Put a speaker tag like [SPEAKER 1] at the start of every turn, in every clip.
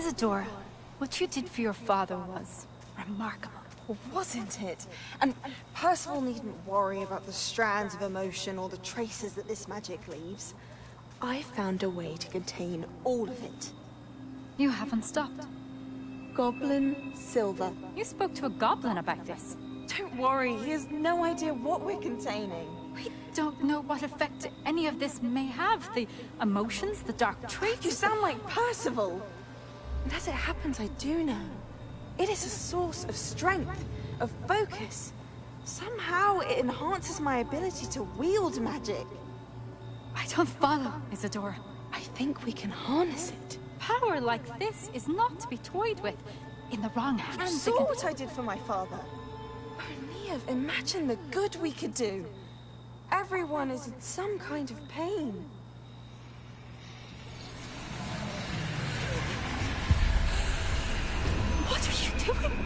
[SPEAKER 1] Isadora, what you did for your father was remarkable.
[SPEAKER 2] Wasn't it? And Percival needn't worry about the strands of emotion or the traces that this magic leaves. I found a way to contain all of it.
[SPEAKER 1] You haven't stopped.
[SPEAKER 2] Goblin silver.
[SPEAKER 1] You spoke to a goblin about this.
[SPEAKER 2] Don't worry, he has no idea what we're containing.
[SPEAKER 1] We don't know what effect any of this may have. The emotions, the dark traits.
[SPEAKER 2] You sound like Percival. And as it happens, I do know. It is a source of strength, of focus. Somehow it enhances my ability to wield magic.
[SPEAKER 1] I don't follow, Isadora.
[SPEAKER 2] I think we can harness it.
[SPEAKER 1] Power like this is not to be toyed with. In the wrong
[SPEAKER 2] You
[SPEAKER 1] hands,
[SPEAKER 2] saw what I did for my father. Oh, Neve, imagine the good we could do. Everyone is in some kind of pain.
[SPEAKER 1] What are you doing?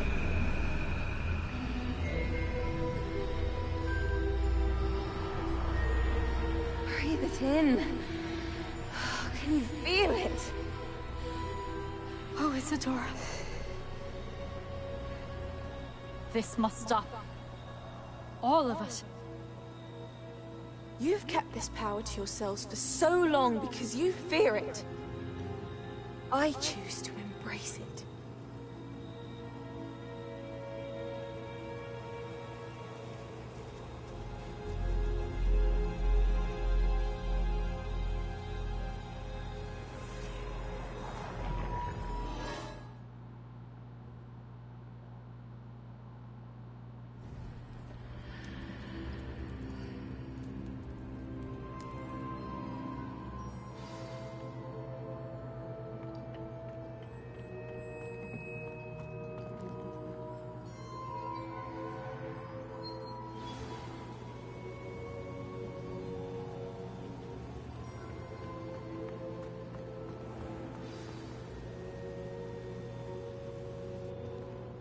[SPEAKER 2] Breathe it in. Can you feel it?
[SPEAKER 1] Oh, Isadora. This must stop. All of it.
[SPEAKER 2] You've kept this power to yourselves for so long because you fear it. I choose to embrace it.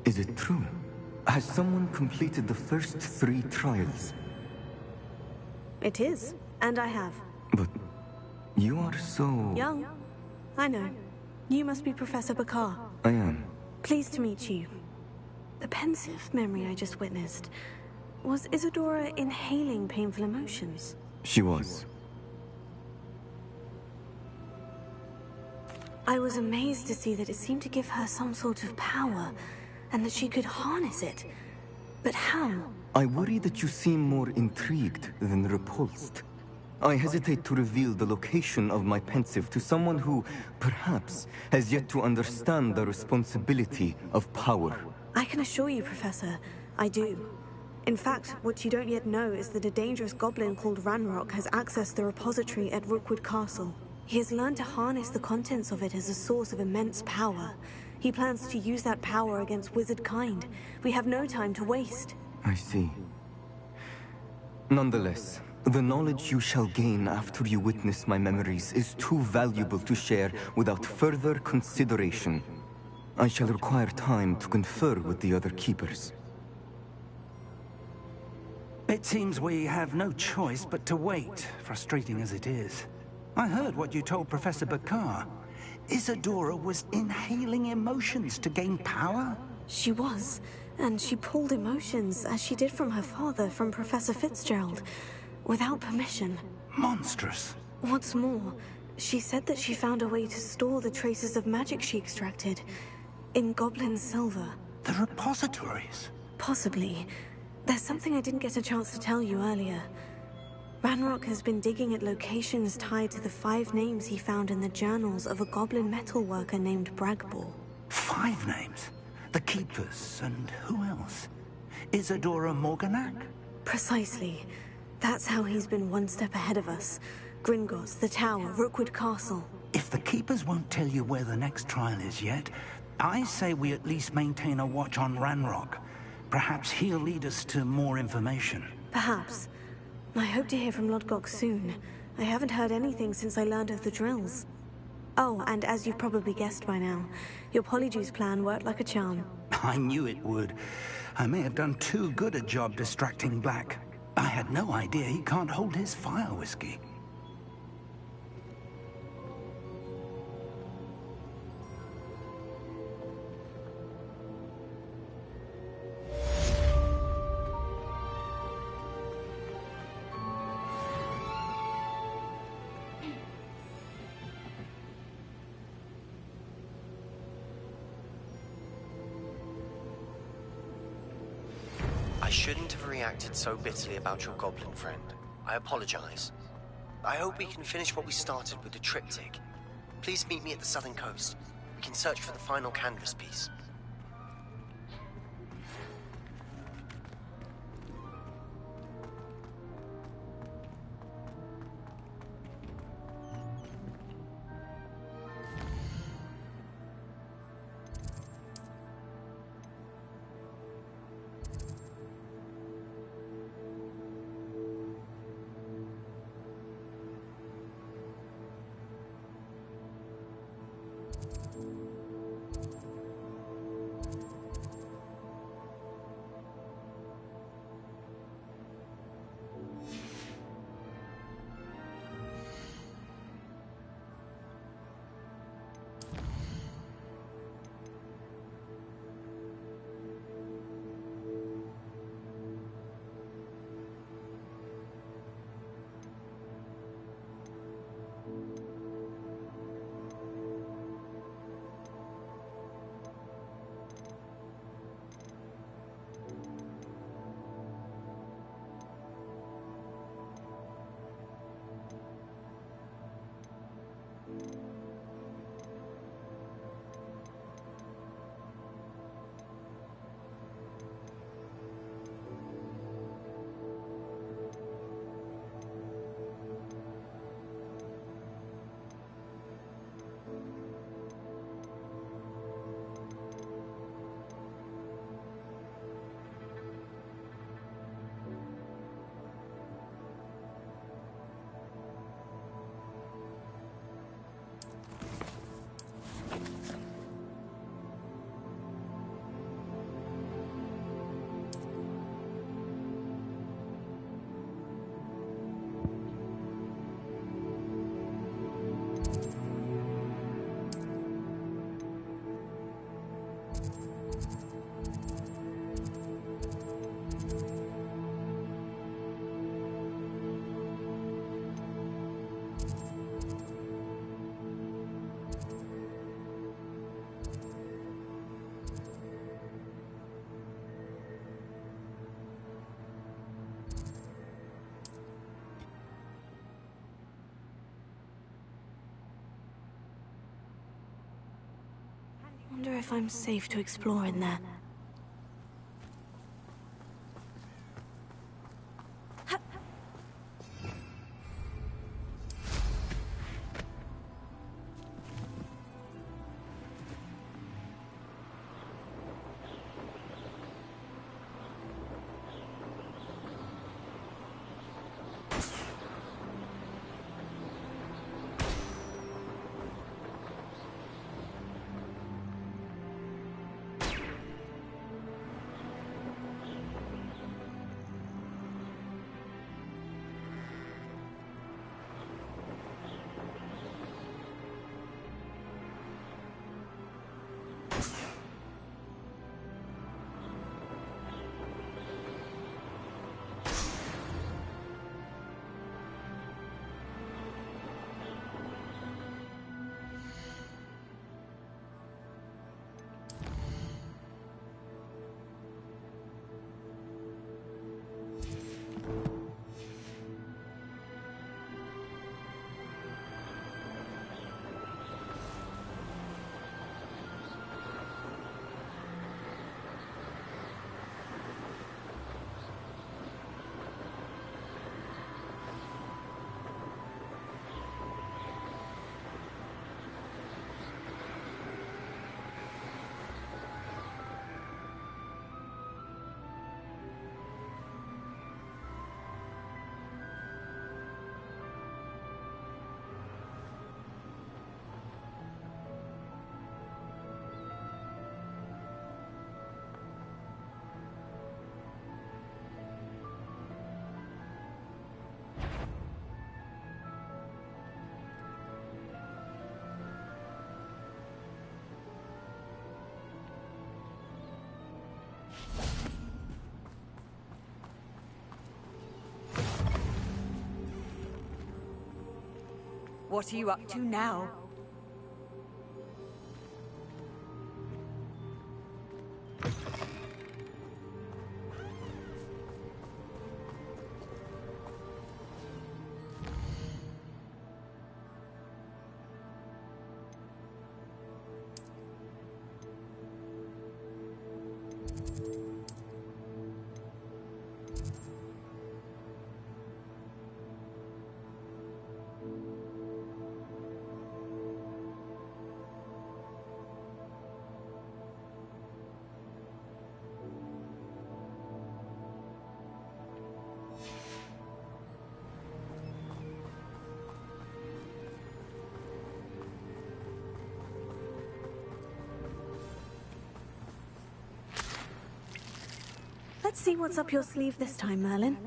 [SPEAKER 3] Is it true? Has someone completed the first 3 trials?
[SPEAKER 4] It is, and I have.
[SPEAKER 3] But you are so...
[SPEAKER 4] Young. I know. You must be Professor Bakar.
[SPEAKER 3] I am.
[SPEAKER 4] Pleased to meet you. The pensive memory I just witnessed. Was Isadora inhaling painful emotions?
[SPEAKER 3] She was.
[SPEAKER 4] I was amazed to see that it seemed to give her some sort of power, and that she could harness it. But how?
[SPEAKER 3] I worry that you seem more intrigued than repulsed. I hesitate to reveal the location of my pensive to someone who, perhaps, has yet to understand the responsibility of power.
[SPEAKER 4] I can assure you, Professor, I do. In fact, what you don't yet know is that a dangerous goblin called Ranrock has accessed the repository at Rookwood Castle. He has learned to harness the contents of it as a source of immense power. He plans to use that power against wizard kind. We have no time to waste.
[SPEAKER 3] I see. Nonetheless, the knowledge you shall gain after you witness my memories is too valuable to share without further consideration. I shall require time to confer with the other keepers.
[SPEAKER 5] It seems we have no choice but to wait, frustrating as it is. I heard what you told Professor Bakar. Isadora was inhaling emotions to gain power?
[SPEAKER 4] She was, and she pulled emotions, as she did from her father, from Professor Fitzgerald, without permission.
[SPEAKER 5] Monstrous.
[SPEAKER 4] What's more, she said that she found a way to store the traces of magic she extracted in goblin silver.
[SPEAKER 5] The repositories?
[SPEAKER 4] Possibly. There's something I didn't get a chance to tell you earlier. Ranrock has been digging at locations tied to the 5 names he found in the journals of a goblin metalworker named Bragball.
[SPEAKER 5] 5 names? The Keepers, and who else? Isadora Morganac?
[SPEAKER 4] Precisely. That's how he's been one step ahead of us. Gringotts, the Tower, Rookwood Castle.
[SPEAKER 5] If the Keepers won't tell you where the next trial is yet, I say we at least maintain a watch on Ranrock. Perhaps he'll lead us to more information.
[SPEAKER 4] Perhaps. I hope to hear from Lodgok soon. I haven't heard anything since I learned of the drills. Oh, and as you've probably guessed by now, your Polyjuice plan worked like a charm.
[SPEAKER 5] I knew it would. I may have done too good a job distracting Black. I had no idea he can't hold his fire whiskey.
[SPEAKER 6] I shouldn't have reacted so bitterly about your goblin friend. I apologize. I hope we can finish what we started with the triptych. Please meet me at the southern coast. We can search for the final canvas piece.
[SPEAKER 4] Wonder if I'm safe to explore in there.
[SPEAKER 7] What are you up to now?
[SPEAKER 4] Let's see what's up your sleeve this time, Merlin.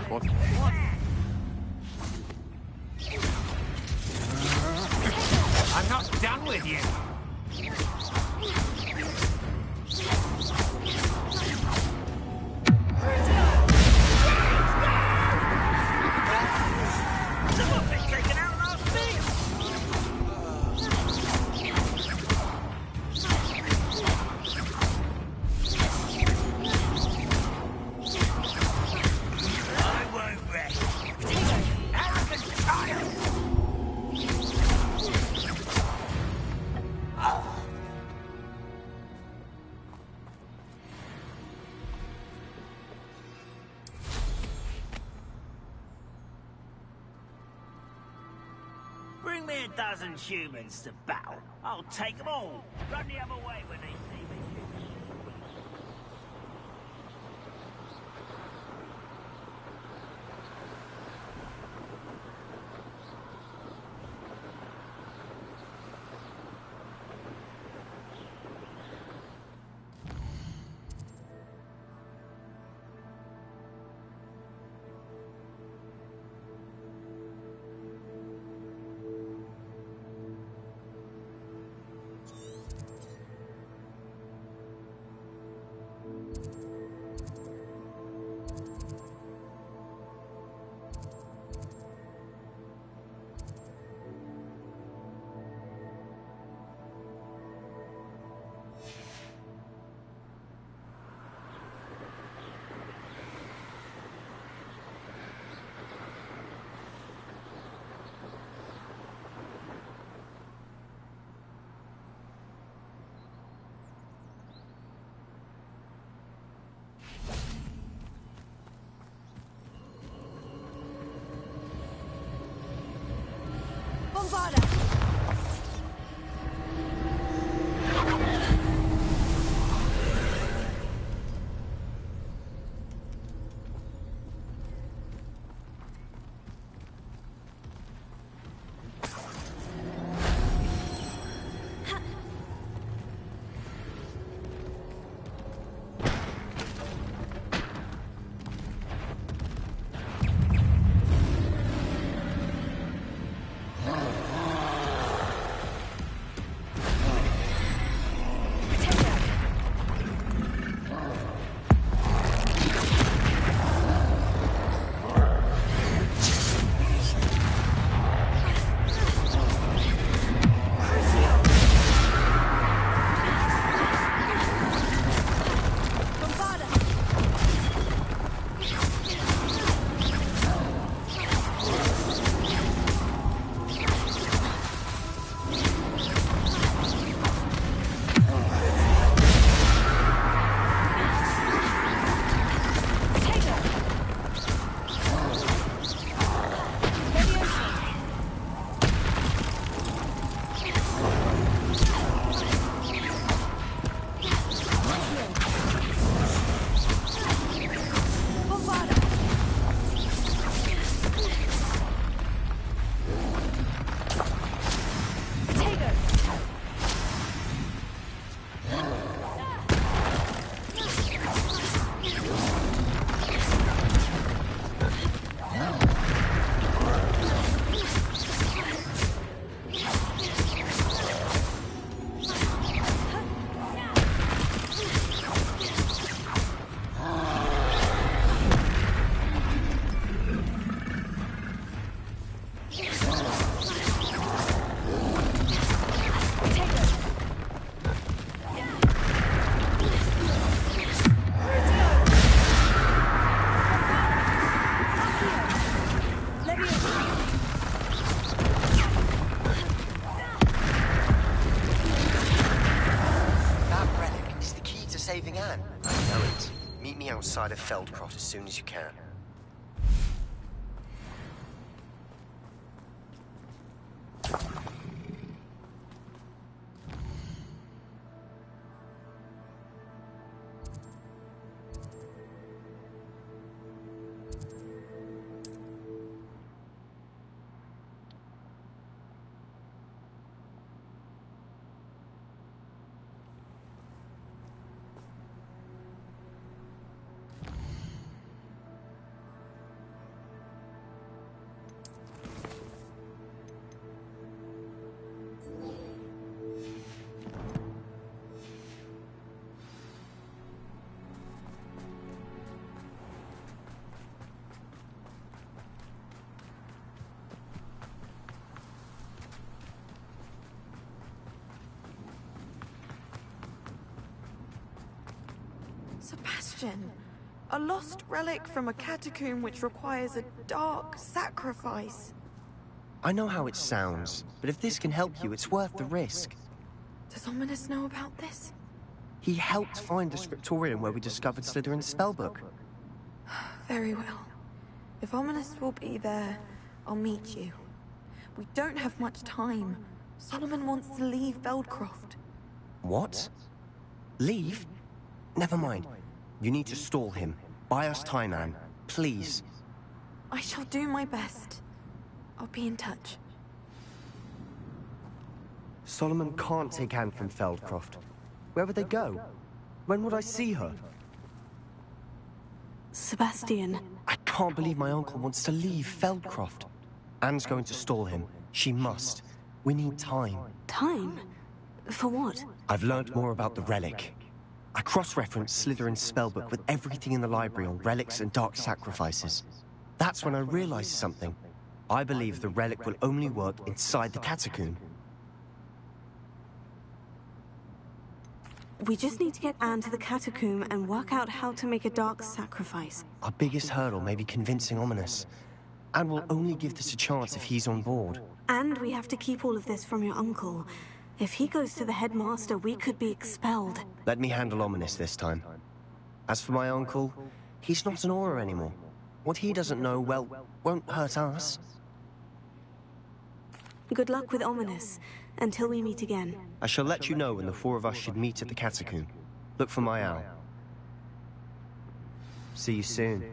[SPEAKER 8] What?
[SPEAKER 9] I'm not done with you.
[SPEAKER 10] Bring me a dozen humans to battle. I'll take them all. Run the other way when they see me.
[SPEAKER 7] Bombarda!
[SPEAKER 6] me outside of Feldcroft as soon as you can.
[SPEAKER 2] Sebastian, a lost relic from a catacomb which requires a dark sacrifice.
[SPEAKER 6] I know how it sounds, but if this can help you, it's worth the risk.
[SPEAKER 2] Does Ominous know about this?
[SPEAKER 6] He helped find the scriptorium where we discovered Slytherin's spellbook.
[SPEAKER 2] Very well. If Ominous will be there, I'll meet you. We don't have much time. Solomon wants to leave Feldcroft.
[SPEAKER 6] What? Leave? Never mind. You need to stall him. Buy us time, Anne. Please.
[SPEAKER 2] I shall do my best. I'll be in touch.
[SPEAKER 6] Solomon can't take Anne from Feldcroft. Where would they go? When would I see her?
[SPEAKER 4] Sebastian.
[SPEAKER 6] I can't believe my uncle wants to leave Feldcroft. Anne's going to stall him. She must. We need time.
[SPEAKER 4] Time? For what?
[SPEAKER 6] I've learned more about the relic. I cross-referenced Slytherin's spellbook with everything in the library on relics and dark sacrifices. That's when I realized something. I believe the relic will only work inside the catacomb.
[SPEAKER 4] We just need to get Anne to the catacomb and work out how to make a dark sacrifice.
[SPEAKER 6] Our biggest hurdle may be convincing Ominous. And we'll only give this a chance if he's on board.
[SPEAKER 4] And we have to keep all of this from your uncle. If he goes to the headmaster, we could be expelled.
[SPEAKER 6] Let me handle Ominous this time. As for my uncle, he's not an Auror anymore. What he doesn't know, well, won't hurt us.
[SPEAKER 4] Good luck with Ominous, until we meet again.
[SPEAKER 6] I shall let you know when the four of us should meet at the catacomb. Look for my owl. See you soon.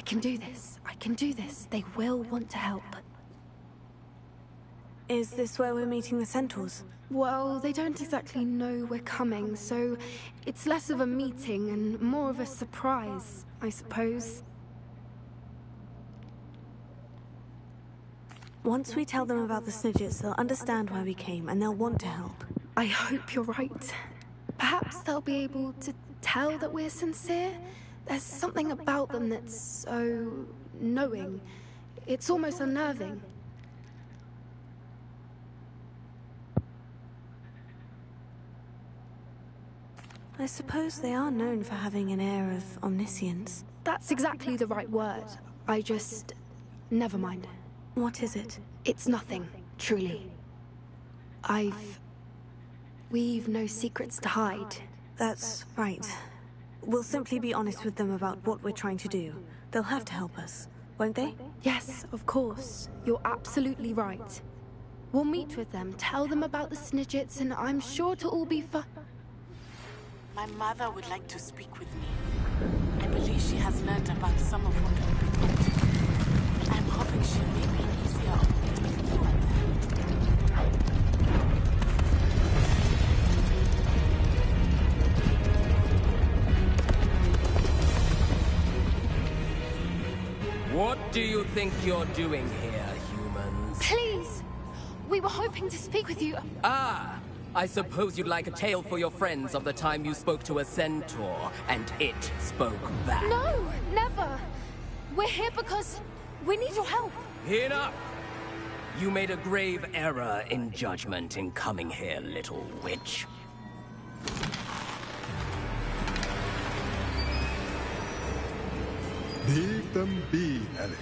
[SPEAKER 8] I can do this. I can do this. They will want to help.
[SPEAKER 4] Is this where we're meeting the centaurs?
[SPEAKER 8] Well, they don't exactly know we're coming, so it's less of a meeting and more of a surprise, I suppose.
[SPEAKER 4] Once we tell them about the Snidgets, they'll understand why we came, and they'll want to help.
[SPEAKER 8] I hope you're right. Perhaps they'll be able to tell that we're sincere. There's something about them that's so knowing. It's almost unnerving.
[SPEAKER 4] I suppose they are known for having an air of omniscience.
[SPEAKER 8] That's exactly the right word. I just... never mind.
[SPEAKER 4] What is it?
[SPEAKER 8] It's nothing, truly. We've no secrets to hide.
[SPEAKER 4] That's right. We'll simply be honest with them about what we're trying to do. They'll have to help us, won't they?
[SPEAKER 8] Yes, of course. You're absolutely right. We'll meet with them, tell them about the Snidgets, and I'm sure it'll all be fun.
[SPEAKER 11] My mother would like to speak with me. I believe she has learned about some of what we've been up to. I'm hoping she may be easier on me if you are
[SPEAKER 12] there. What do you think you're doing here, humans?
[SPEAKER 8] Please! We were hoping to speak with you.
[SPEAKER 12] Ah! I suppose you'd like a tale for your friends of the time you spoke to a centaur, and it spoke back.
[SPEAKER 8] No, never. We're here because we need your help.
[SPEAKER 12] Enough! You made a grave error in judgment in coming here, little witch.
[SPEAKER 13] Leave them be, Eric.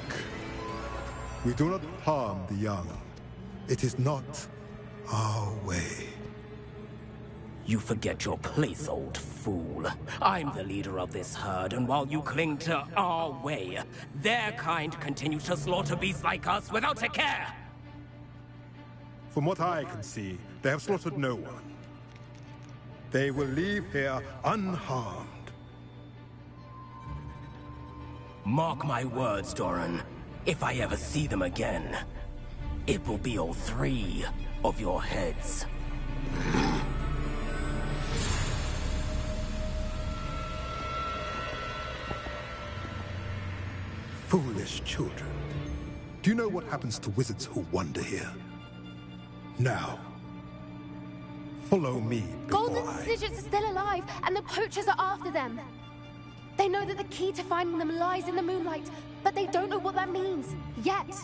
[SPEAKER 13] We do not harm the young. It is not our way.
[SPEAKER 12] You forget your place, old fool. I'm the leader of this herd, and while you cling to our way, their kind continue to slaughter beasts like us without a care!
[SPEAKER 13] From what I can see, they have slaughtered no one. They will leave here unharmed.
[SPEAKER 12] Mark my words, Doran. If I ever see them again, it will be all 3 of your heads.
[SPEAKER 13] Foolish children. Do you know what happens to wizards who wander here? Now, follow me before
[SPEAKER 8] Golden Snidgets are still alive, and the poachers are after them. They know that the key to finding them lies in the moonlight, but they don't know what that means, yet.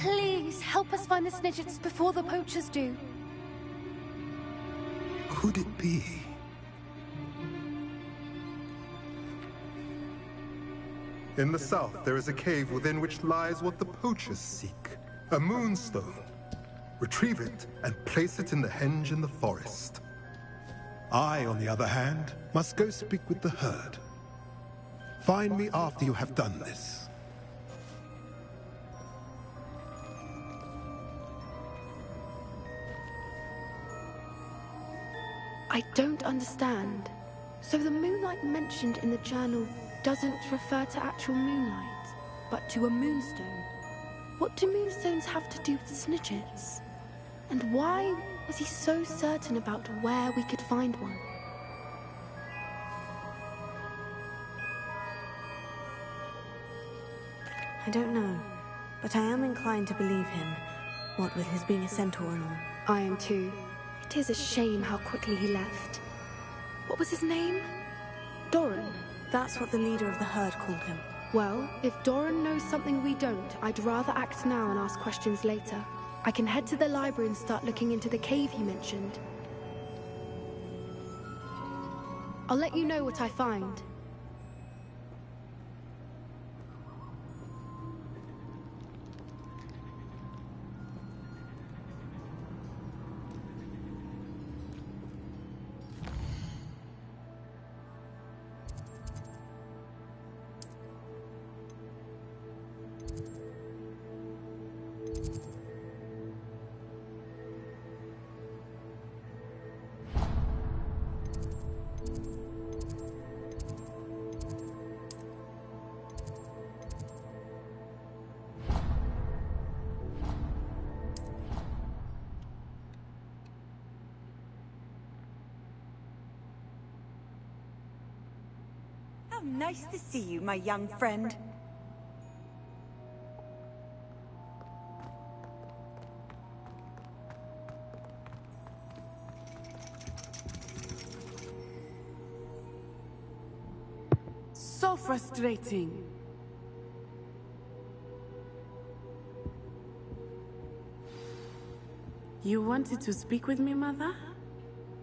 [SPEAKER 8] Please, help us find the Snidgets before the poachers do.
[SPEAKER 13] Could it be? In the south, there is a cave within which lies what the poachers seek. A moonstone. Retrieve it and place it in the henge in the forest. I, on the other hand, must go speak with the herd. Find me after you have done this.
[SPEAKER 8] I don't understand. So the moonlight mentioned in the journal doesn't refer to actual moonlight, but to a moonstone. What do moonstones have to do with the Snidgets? And why was he so certain about where we could find one?
[SPEAKER 4] I don't know, but I am inclined to believe him, what with his being a centaur and all.
[SPEAKER 8] I am too. It is a shame how quickly he left. What was his name? Doran.
[SPEAKER 4] That's what the leader of the herd called him.
[SPEAKER 8] Well, if Doran knows something we don't, I'd rather act now and ask questions later. I can head to the library and start looking into the cave he mentioned. I'll let you know what I find.
[SPEAKER 7] How nice to see you, my young friend.
[SPEAKER 14] So frustrating. You wanted to speak with me, Mother?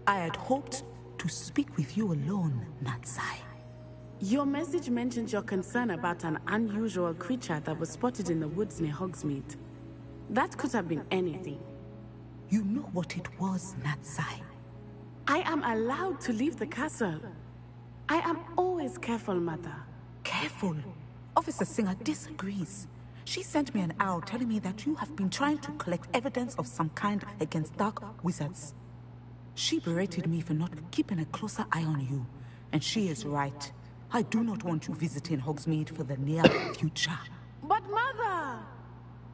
[SPEAKER 15] I had hoped to speak with you alone, Natsai.
[SPEAKER 14] Your message mentioned your concern about an unusual creature that was spotted in the woods near Hogsmeade. That could have been anything.
[SPEAKER 15] You know what it was, Natsai.
[SPEAKER 14] I am allowed to leave the castle. I am always careful, Mother.
[SPEAKER 15] Careful? Officer Singer disagrees. She sent me an owl telling me that you have been trying to collect evidence of some kind against dark wizards. She berated me for not keeping a closer eye on you. And she is right. I do not want you visiting Hogsmeade for the near future.
[SPEAKER 14] But Mother!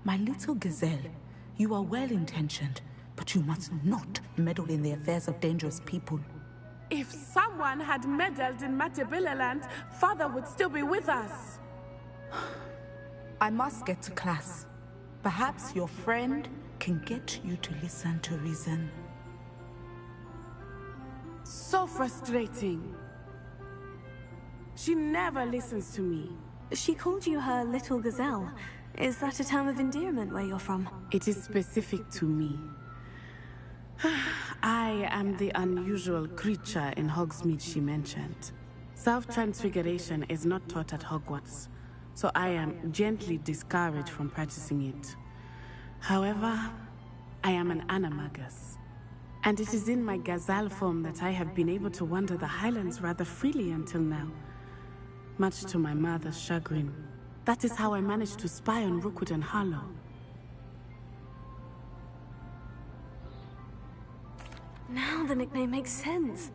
[SPEAKER 15] My little gazelle, you are well-intentioned, but you must not meddle in the affairs of dangerous people.
[SPEAKER 14] If someone had meddled in Matabeleland, Father would still be with us.
[SPEAKER 15] I must get to class. Perhaps your friend can get you to listen to reason.
[SPEAKER 14] So frustrating. She never listens to me.
[SPEAKER 4] She called you her little gazelle. Is that a term of endearment where you're from?
[SPEAKER 14] It is specific to me. I am the unusual creature in Hogsmeade she mentioned. Self-transfiguration is not taught at Hogwarts, so I am gently discouraged from practicing it. However, I am an animagus, and it is in my gazelle form that I have been able to wander the Highlands rather freely until now, much to my mother's chagrin. That is how I managed to spy on Rookwood and Harlow.
[SPEAKER 4] Now the nickname makes sense.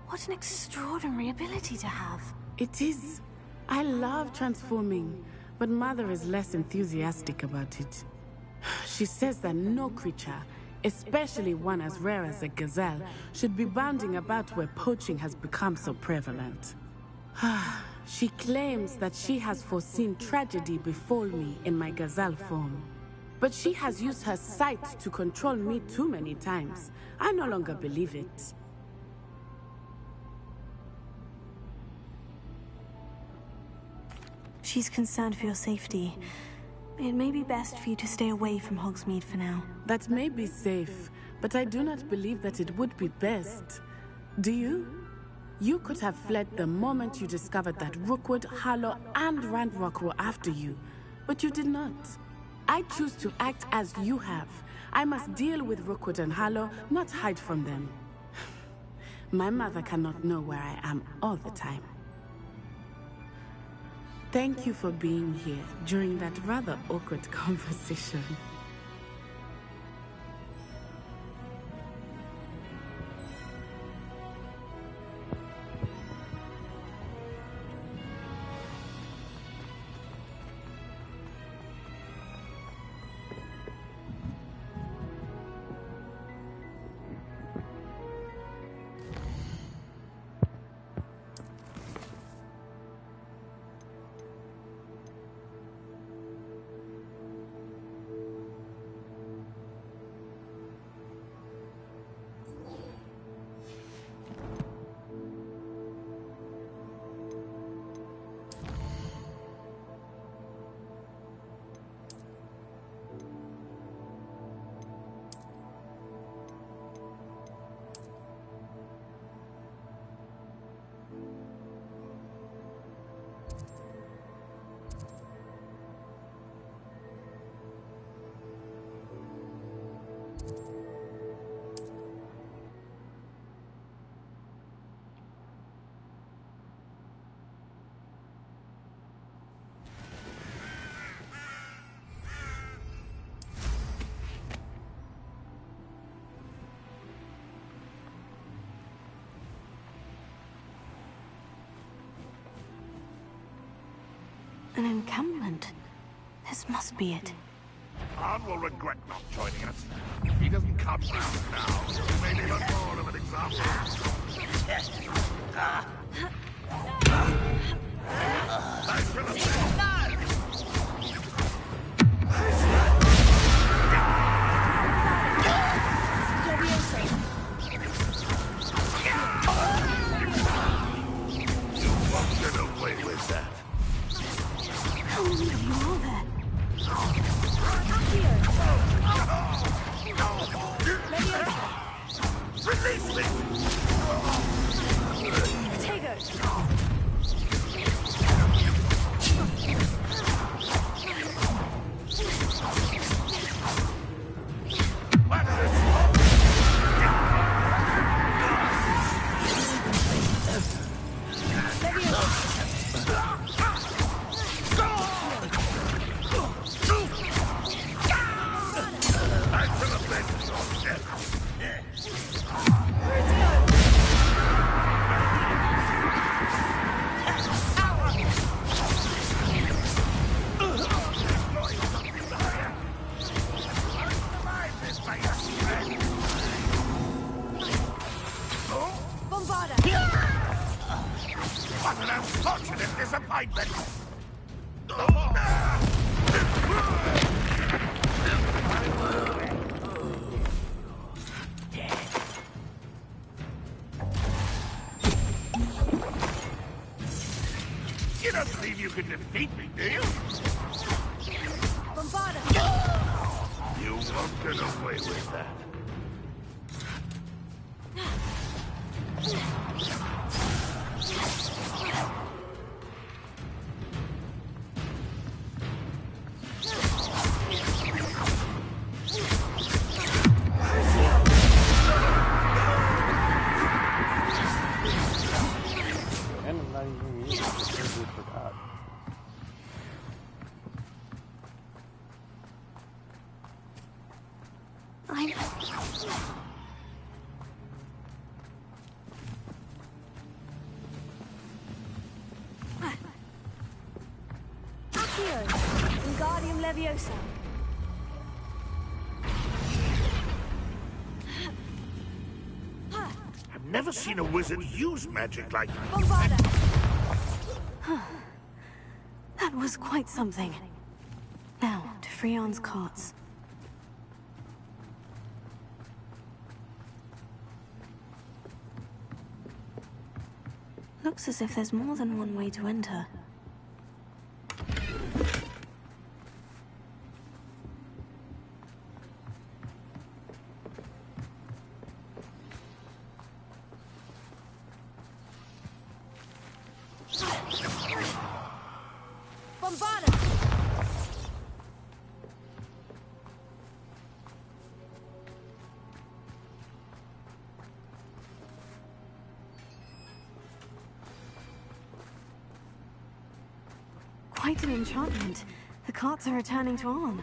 [SPEAKER 4] What an extraordinary ability to have.
[SPEAKER 14] It is. I love transforming, but Mother is less enthusiastic about it. She says that no creature, especially one as rare as a gazelle, should be bounding about where poaching has become so prevalent. She claims that she has foreseen tragedy befall me in my gazelle form. But she has used her sight to control me too many times. I no longer believe it.
[SPEAKER 4] She's concerned for your safety. It may be best for you to stay away from Hogsmeade for now.
[SPEAKER 14] That may be safe, but I do not believe that it would be best. Do you? You could have fled the moment you discovered that Rookwood, Harlow, and Ranrock were after you, but you did not. I choose to act as you have. I must deal with Rookwood and Harlow, not hide from them. My mother cannot know where I am all the time. Thank you for being here during that rather awkward conversation.
[SPEAKER 4] An encampment. This must be it.
[SPEAKER 16] Khan will regret not joining us. If he doesn't come round now, he may be even more of an example. Release me!
[SPEAKER 2] Potatoes!
[SPEAKER 16] What an unfortunate disappointment! You don't believe you can defeat me, do you? You won't get away with that.
[SPEAKER 2] Leviosa.
[SPEAKER 16] I've never seen a wizard use magic like that.
[SPEAKER 4] That was quite something. Now, to Freon's carts. Looks as if there's more than one way to enter. Quite an enchantment. The carts are returning to Arn.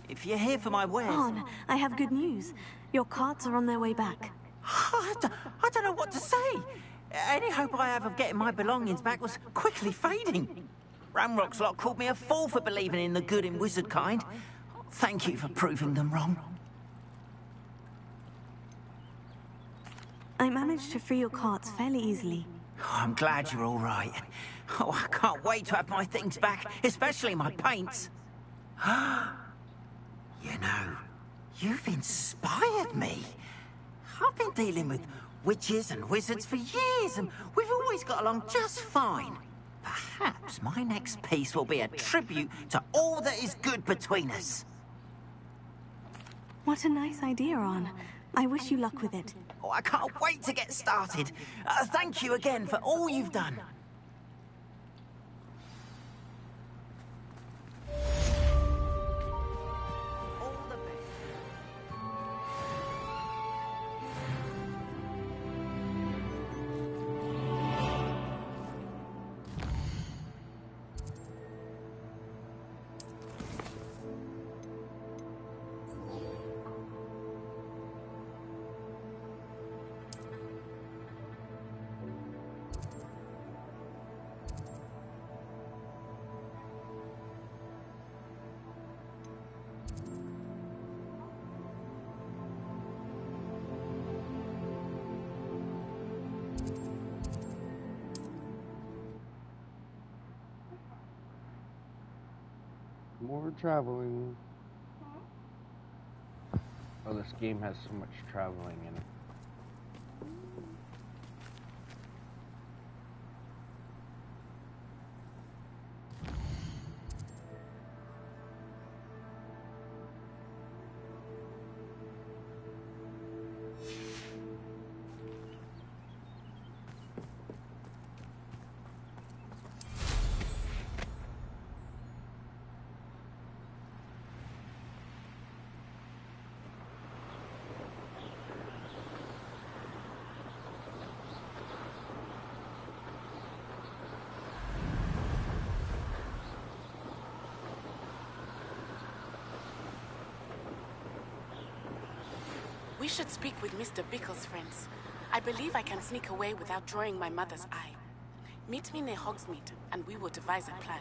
[SPEAKER 17] If you're here for my wares...
[SPEAKER 4] Arn, I have good news. Your carts are on their way back.
[SPEAKER 17] I don't know what to say. Any hope I have of getting my belongings back was quickly fading. Ramrock's lot called me a fool for believing in the good in wizard kind. Thank you for proving them wrong.
[SPEAKER 4] I managed to free your carts fairly easily.
[SPEAKER 17] Oh, I'm glad you're all right. Oh, I can't wait to have my things back, especially my paints. You know, you've inspired me. I've been dealing with witches and wizards for years, and we've always got along just fine. Perhaps my next piece will be a tribute to all that is good between us.
[SPEAKER 4] What a nice idea, Arn. I wish you luck with it.
[SPEAKER 17] Oh, I can't wait to get started. Thank you again for all you've done.
[SPEAKER 18] more traveling. Oh, this game has so much traveling in it.
[SPEAKER 11] We should speak with Mr. Bickle's friends. I believe I can sneak away without drawing my mother's eye. Meet me near Hogsmeade, and we will devise a plan.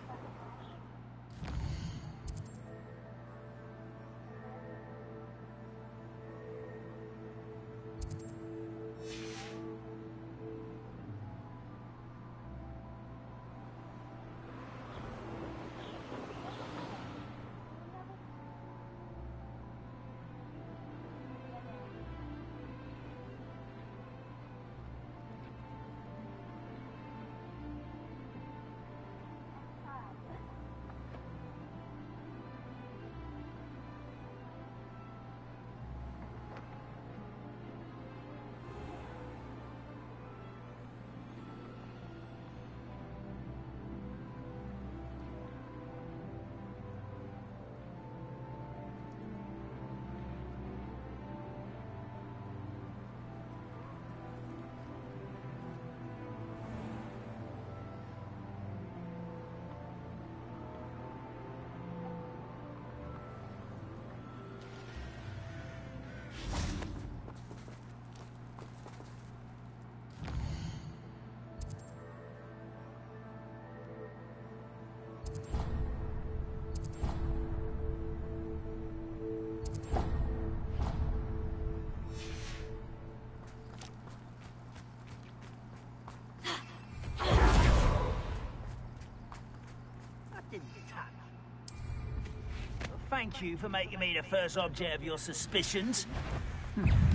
[SPEAKER 10] Thank you for making me the first object of your suspicions.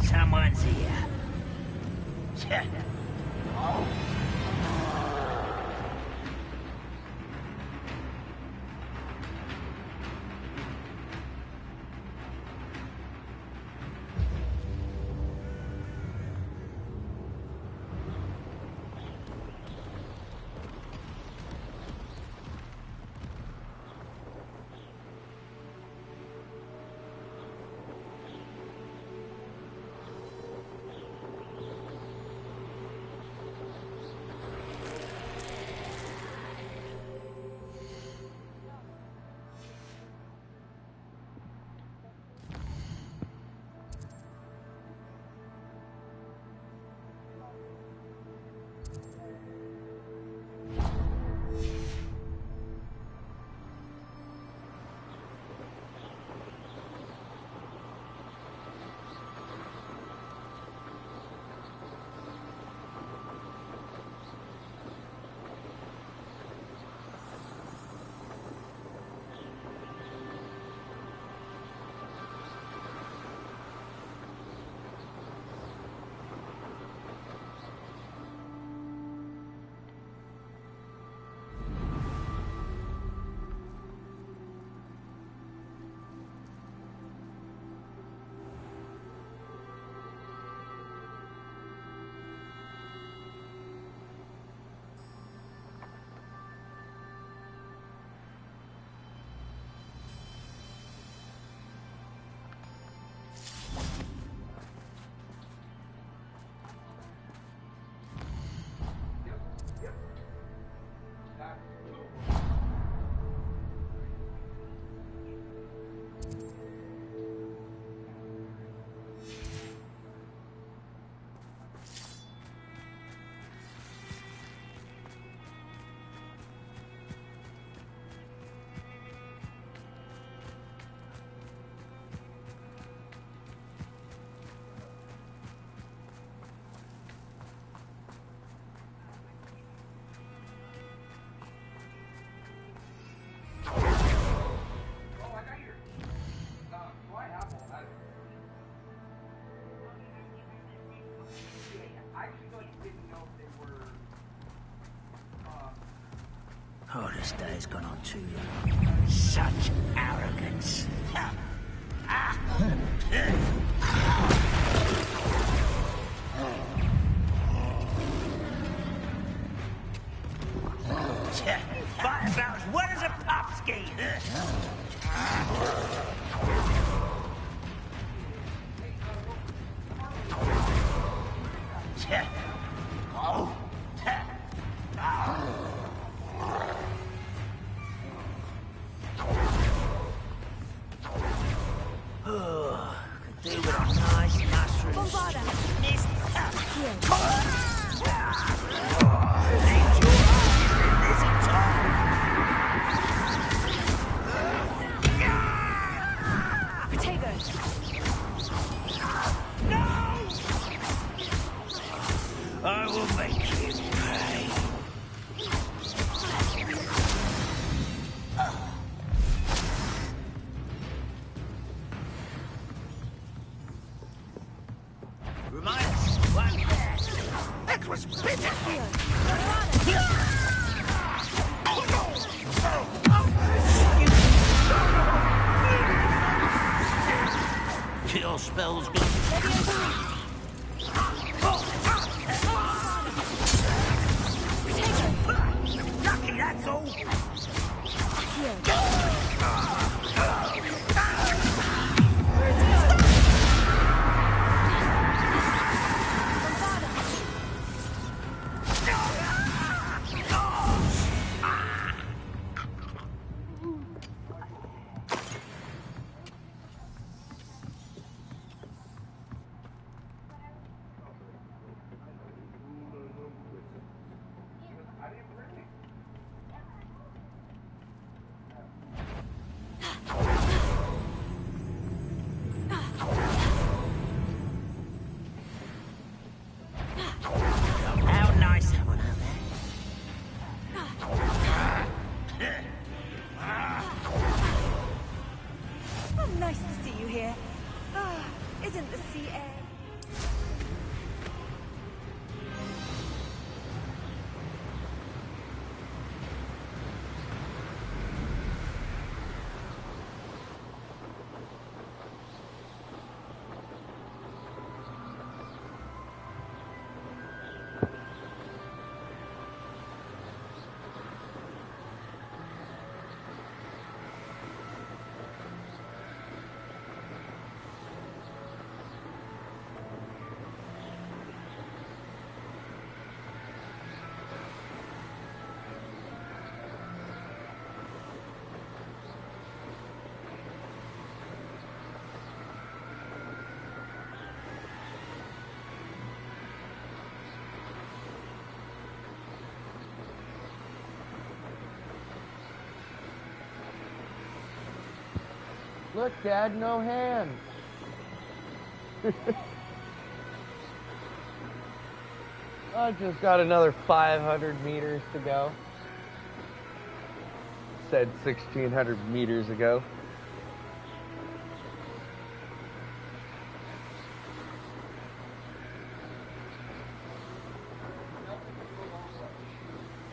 [SPEAKER 10] Someone's here. Oh. This day's gone on too long. Such arrogance. Fight about as wet as a popski. Oh. Could do with a nice mushroom. Mist. I will make you pay. Remind us, one there. That was bitter. Kill spells good. Lucky, that's all. How nice someone out there.
[SPEAKER 2] Oh, nice to see you here. Ah, isn't the sea air?
[SPEAKER 18] Look, Dad, no hands. I just got another 500 meters to go. Said 1,600 meters ago.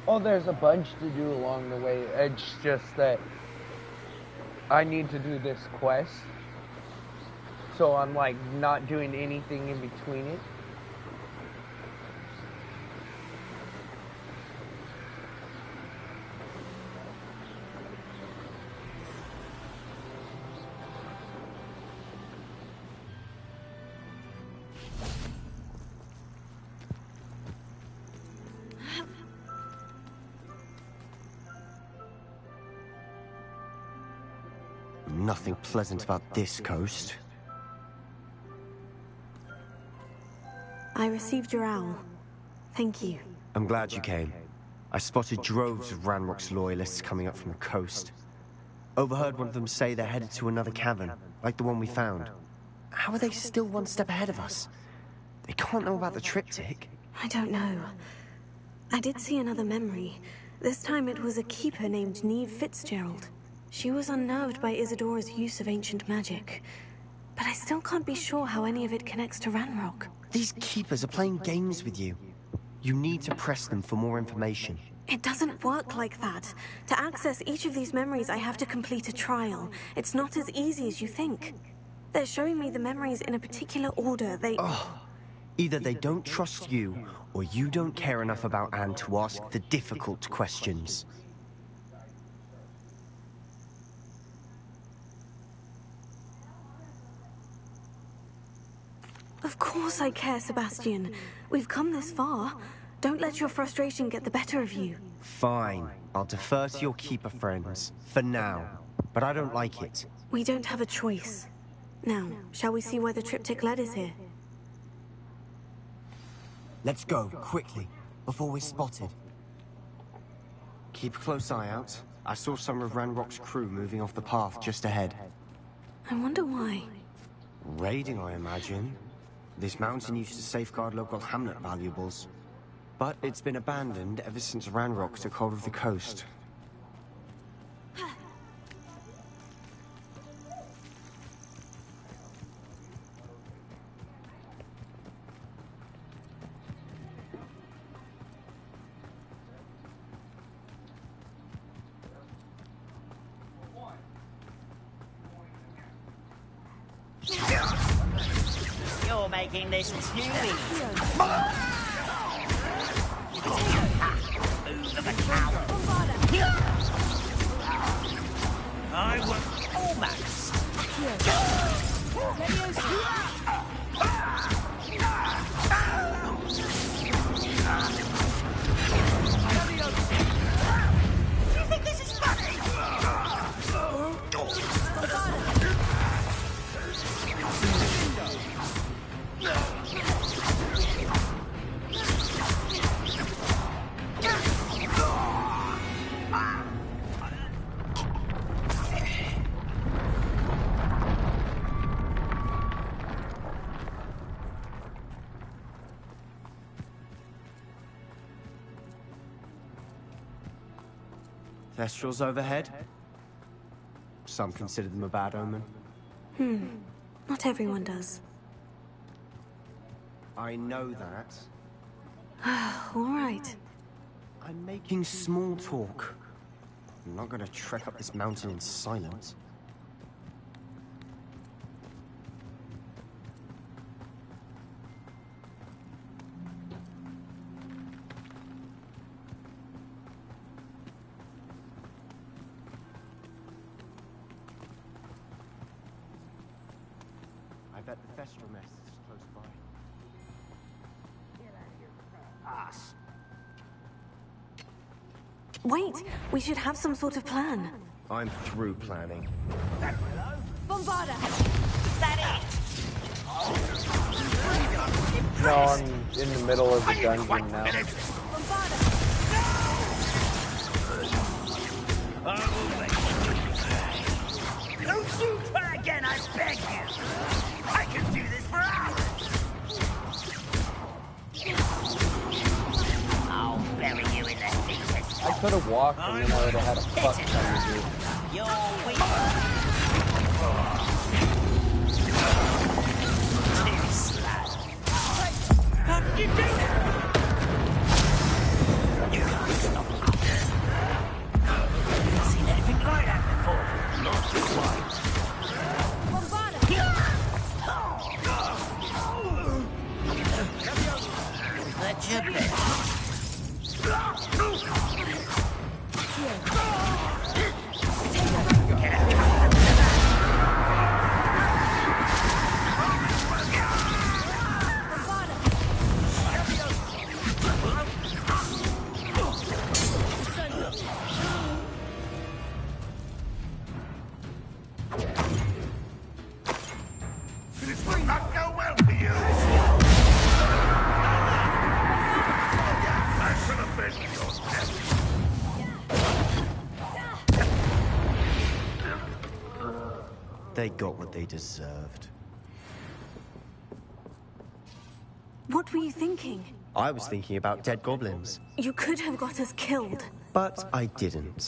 [SPEAKER 18] Oh, there's a bunch to do along the way. It's just that I need to do this quest, so I'm like not doing anything in between it.
[SPEAKER 6] Nothing pleasant about this coast.
[SPEAKER 4] I received your owl. Thank you.
[SPEAKER 6] I'm glad you came. I spotted droves of Ranrock's loyalists coming up from the coast. Overheard one of them say they're headed to another cavern, like the one we found. How are they still one step ahead of us? They can't know about the triptych.
[SPEAKER 4] I don't know. I did see another memory. This time it was a keeper named Neve Fitzgerald. She was unnerved by Isadora's use of ancient magic. But I still can't be sure how any of it connects to Ranrock.
[SPEAKER 6] These keepers are playing games with you. You need to press them for more information.
[SPEAKER 4] It doesn't work like that. To access each of these memories, I have to complete a trial. It's not as easy as you think. They're showing me the memories in a particular order.
[SPEAKER 19] Either they don't trust you, or you don't care enough about Anne to ask the difficult questions.
[SPEAKER 4] Of course I care, Sebastian. We've come this far. Don't let your frustration get the better of you.
[SPEAKER 19] Fine. I'll defer to your keeper friends. For now. But I don't like it.
[SPEAKER 4] We don't have a choice. Now, shall we see where the triptych led us here?
[SPEAKER 19] Let's go, quickly, before we're spotted. Keep a close eye out. I saw some of Ranrock's crew moving off the path just ahead.
[SPEAKER 4] I wonder why.
[SPEAKER 19] Raiding, I imagine. This mountain used to safeguard local hamlet valuables. But it's been abandoned ever since Ranrock took hold of the coast.
[SPEAKER 10] You're making this too easy. I was almost. You think this is funny?
[SPEAKER 19] Thestrals overhead? Some consider them a bad omen.
[SPEAKER 4] Not everyone does.
[SPEAKER 19] I know that.
[SPEAKER 4] All right.
[SPEAKER 19] I'm making small talk. I'm not gonna trek up this mountain in silence. I bet the Thestral nest is close by.
[SPEAKER 10] Us.
[SPEAKER 4] Wait, we should have some sort of plan.
[SPEAKER 19] I'm through planning.
[SPEAKER 8] Bombarda!
[SPEAKER 10] Is that it?
[SPEAKER 18] No, I'm in the middle of the dungeon now.
[SPEAKER 10] Don't you try again, I beg you! I can do this for hours! I'll bury you in the deepest.
[SPEAKER 18] I could have walked and then I would have had a fuck ton to do.
[SPEAKER 10] You're weak. Too slow. How did you do that? You can't stop that. I've seen anything like that before. Not quite. Let you be.
[SPEAKER 16] This will not go well for you. I should have been your death.
[SPEAKER 19] They got what they deserved.
[SPEAKER 4] What were you thinking?
[SPEAKER 19] I was thinking about dead goblins.
[SPEAKER 4] You could have got us killed.
[SPEAKER 19] But I didn't.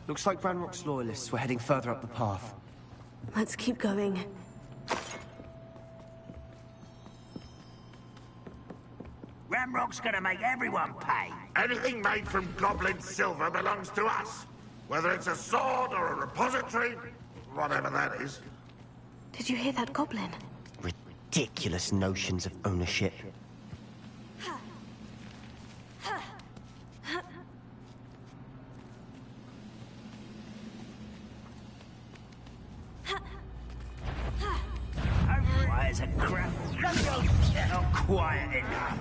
[SPEAKER 19] Looks like Ranrock's loyalists were heading further up the path.
[SPEAKER 4] Let's keep going.
[SPEAKER 10] Ranrock's gonna make everyone pay.
[SPEAKER 16] Anything made from goblin silver belongs to us. Whether it's a sword or a repository, whatever that is.
[SPEAKER 4] Did you hear that goblin?
[SPEAKER 19] Ridiculous notions of ownership.
[SPEAKER 10] Quiet as a crap. Not quiet enough.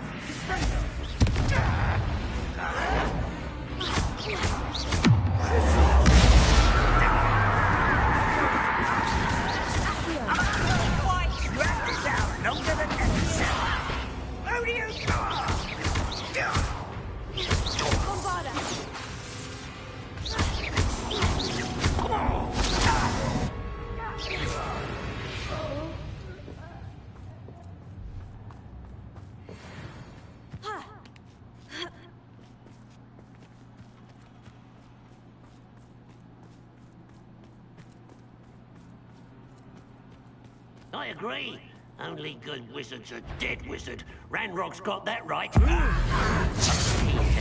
[SPEAKER 10] Drag this out longer than necessary. Who do you
[SPEAKER 20] I agree. Only good wizards are dead wizard. Ranrock's got that right. He's to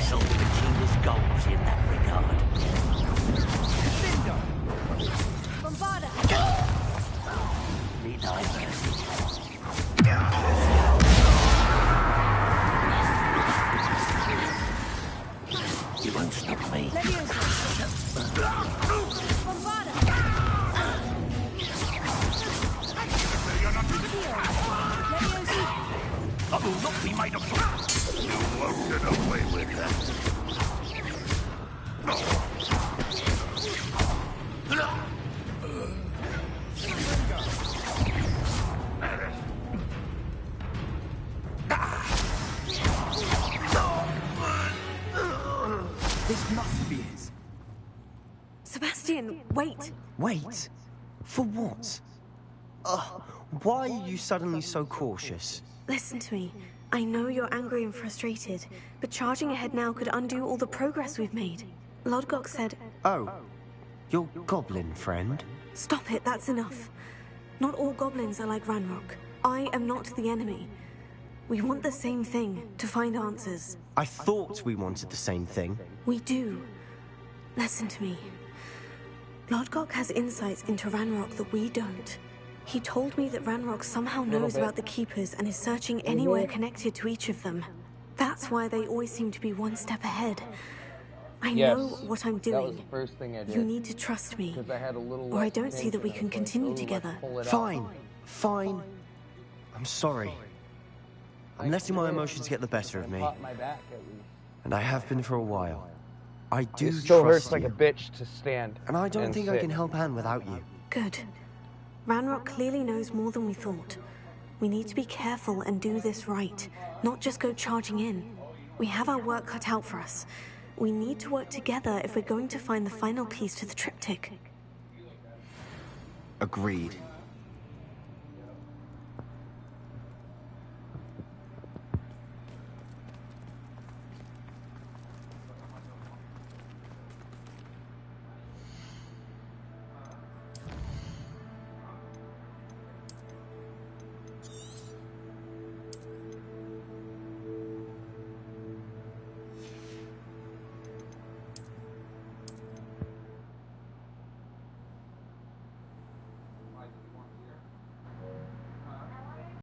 [SPEAKER 20] help achieve his goals in that regard.
[SPEAKER 1] Bombarda!
[SPEAKER 20] Need I You won't stop me. I will not be made of fun. You won't get away with that.
[SPEAKER 3] This must be it.
[SPEAKER 4] Sebastian, wait!
[SPEAKER 19] Wait? For what? Why are you suddenly so cautious?
[SPEAKER 4] Listen to me. I know you're angry and frustrated, but charging ahead now could undo all the progress we've made. Lodgok said...
[SPEAKER 19] Oh, your goblin friend?
[SPEAKER 4] Stop it, that's enough. Not all goblins are like Ranrock. I am not the enemy. We want the same thing, to find answers.
[SPEAKER 19] I thought we wanted the same thing.
[SPEAKER 4] We do. Listen to me. Lodgok has insights into Ranrock that we don't. He told me that Ranrock somehow knows about the Keepers and is searching anywhere connected to each of them. That's why they always seem to be one step ahead. I know what I'm doing.
[SPEAKER 18] That was the first thing I did.
[SPEAKER 4] You need to trust me, or I don't see that we can continue together.
[SPEAKER 19] Fine. I'm sorry. I'm letting my emotions get the better of me. And I have been for a while. I do
[SPEAKER 18] It still
[SPEAKER 19] trust
[SPEAKER 18] hurts like a bitch to stand.
[SPEAKER 19] And I don't think I can help Anne without you.
[SPEAKER 4] Good. Ranrock clearly knows more than we thought. We need to be careful and do this right, not just go charging in. We have our work cut out for us. We need to work together if we're going to find the final piece to the triptych.
[SPEAKER 19] Agreed.